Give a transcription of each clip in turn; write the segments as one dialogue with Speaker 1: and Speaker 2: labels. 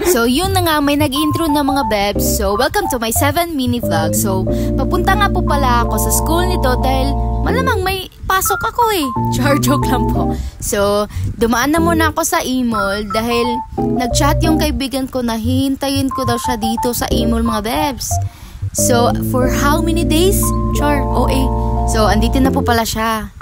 Speaker 1: So yun na nga, may nag-intro na mga bebs. So welcome to my 7 mini vlog. So papunta nga po pala ako sa school nito dahil malamang may pasok ako eh. Char, joke lang po. So dumaan na muna ako sa e-mall dahil nag-chat yung kaibigan ko na hihintayin ko daw siya dito sa e-mall mga bebs. So for how many days? Char, OA. So andito na po pala siya.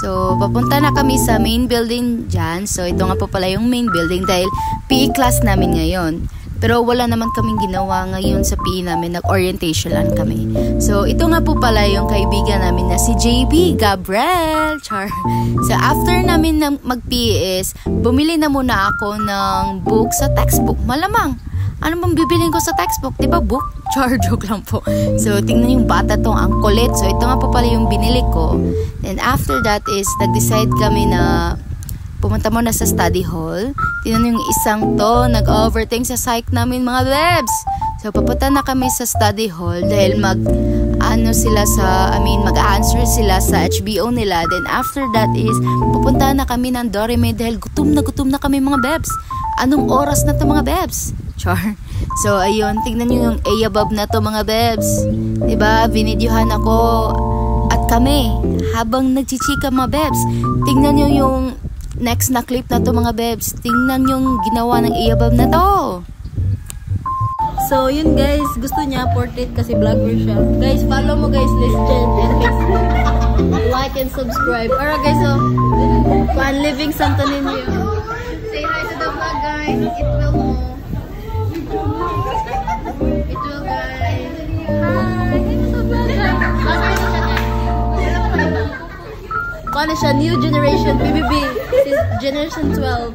Speaker 1: So, papunta na kami sa main building dyan. So, ito nga po pala yung main building dahil PE class namin ngayon. Pero wala naman kaming ginawa ngayon sa PE namin. Nag-orientation lang kami. So, ito nga po pala yung kaibigan namin na si JB, Gabriel. Char. So, after namin mag-PE is, bumili na muna ako ng book sa textbook. Malamang. Ano bang bibilin ko sa textbook? Diba book? Char, joke lang po. So, tingnan yung bata tong ang kulit. So, ito nga po pala yung binili ko. And after that is, nag-decide kami na pumunta muna sa study hall. Tingnan yung isang to, nag-overthink sa psych namin mga bebs. So, papunta na kami sa study hall dahil mag-answer sila sa HBO nila. Then after that is, pupunta na kami ng Dorime dahil gutom na kami mga bebs. Anong oras na to mga bebs? Char. So, ayun, tingnan nyo yung A above na to mga bebs. Diba, binidyohan ako at kami habang nagchichika mga bebs. Tingnan nyo yung next na clip na to mga bebs. Tingnan yung ginawa ng A above na to.
Speaker 2: So, yun guys, gusto niya portrait kasi vlogger siya. Guys, follow mo guys, listen and like and subscribe. Alright guys, so, Juan Living Santo Niño. Say hi to the vlog guys. It will move. It will guys. Hi. Ito sa vlog guys. Paano siya? New generation, BBB. Generation 12.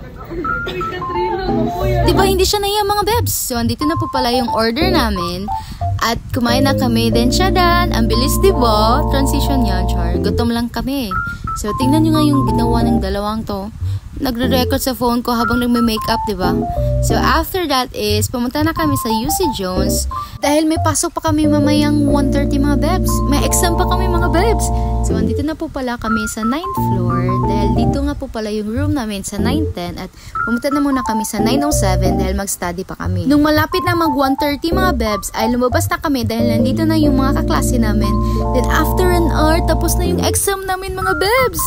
Speaker 1: Diba hindi siya naiya mga bebs? So andito na po pala yung order namin. At kumain na kami. Then siya dan. Ang bilis diba? Transition yan, Char. Gutom lang kami. So tingnan nyo nga yung ginawa ng dalawang to. Nagre-record sa phone ko habang nagme-makeup, diba? So, after that is, pumunta na kami sa UC Jones. Dahil may pasok pa kami mamayang 1:30 mga bebs. May exam pa kami mga bebs. So, andito na po pala kami sa 9th floor. Dahil dito nga po pala yung room namin sa 910. At pumunta na muna kami sa 907 dahil mag-study pa kami. Nung malapit na mag 1:30 mga bebs, ay lumabas na kami dahil nandito na yung mga kaklase namin. Then, after an hour, tapos na yung exam namin mga bebs.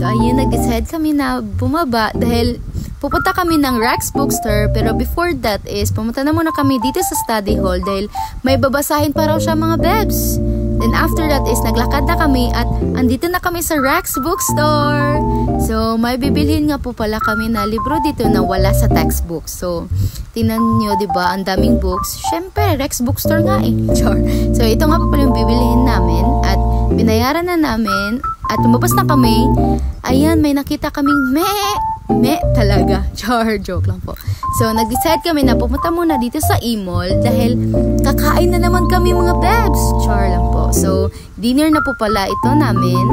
Speaker 1: So, ayun, nag-decide kami na bumaba dahil pupunta kami ng Rex Bookstore, pero before that is, pumunta na muna kami dito sa study hall dahil may babasahin pa raw siya mga bebs. Then after that is, naglakad na kami at andito na kami sa Rex Bookstore. So, may bibilhin nga po pala kami na libro dito na wala sa textbook. So, tingnan nyo, diba, ang daming books. Syempre, Rex Bookstore nga eh. Sure. So, ito nga po pala yung bibilhin namin at binayaran na namin at lumabas na kami. Ayan, may nakita kaming talaga. Char, joke lang po. So, nag-decide kami na pumunta muna dito sa e-mall dahil kakain na naman kami mga bebs. Char lang po. So, dinner na po pala ito namin.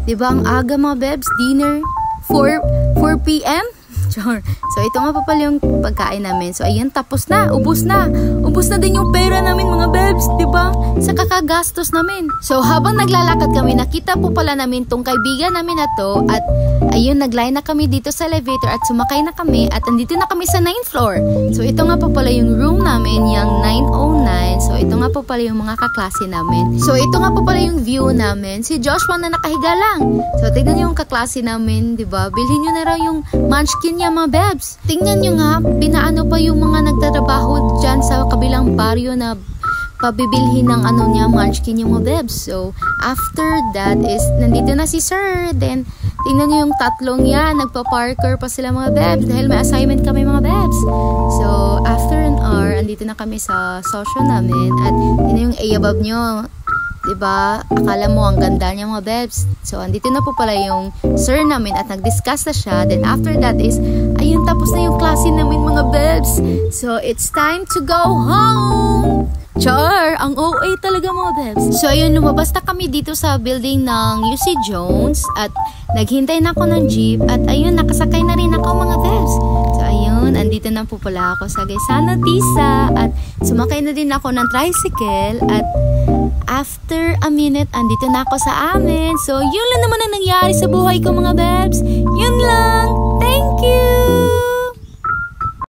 Speaker 1: Diba ang aga mga bebs? Dinner 4 p.m.? Char. So, ito nga pa pala yung pagkain namin. So, ayan, tapos na. Ubus na. Ubus na din yung pera namin mga bebs. Diba? Sa kakagastos namin. So, habang naglalakad kami, nakita po pala namin tong kaibigan namin na to. At, ayun, nagline na kami dito sa elevator at sumakay na kami. At, andito na kami sa 9th floor. So, ito nga po pala yung room namin, yung 909. So, ito nga po pala yung mga kaklase namin. So, ito nga po pala yung view namin. Si Joshua na nakahiga lang. So, tignan yung kaklase namin, diba? Bilhin nyo na raw yung munchkin niya mga bebs. Tingnan nyo nga, pinaano pa yung mga nagtatrabaho dyan sa kabilang baryo na pabibilhin ng ano niya, munchkin yung mga bebs. So, after that is, nandito na si sir. Then, tingnan nyo yung tatlong yan, nagpa-parker pa sila mga bebs dahil may assignment kami mga bebs. So, after an hour, andito na kami sa social namin at yun yung A above nyo. Diba? Akala mo ang ganda niya mga bebs. So, andito na po pala yung sir namin at nag-discuss na siya. Then, after that is, ayun, tapos na yung klase namin mga bebs. So, it's time to go home! Char! Ang OA talaga mga bebs. So, ayun, lumabas na kami dito sa building ng UC Jones at naghintay na ako ng jeep at ayun, nakasakay na rin ako mga bebs. So, ayun, andito na po pala ako sa Gaisano Tisa at sumakay na din ako ng tricycle at after a minute, andito na ako sa amin. So, yun lang naman ang nangyari sa buhay ko mga bebs. Yun lang!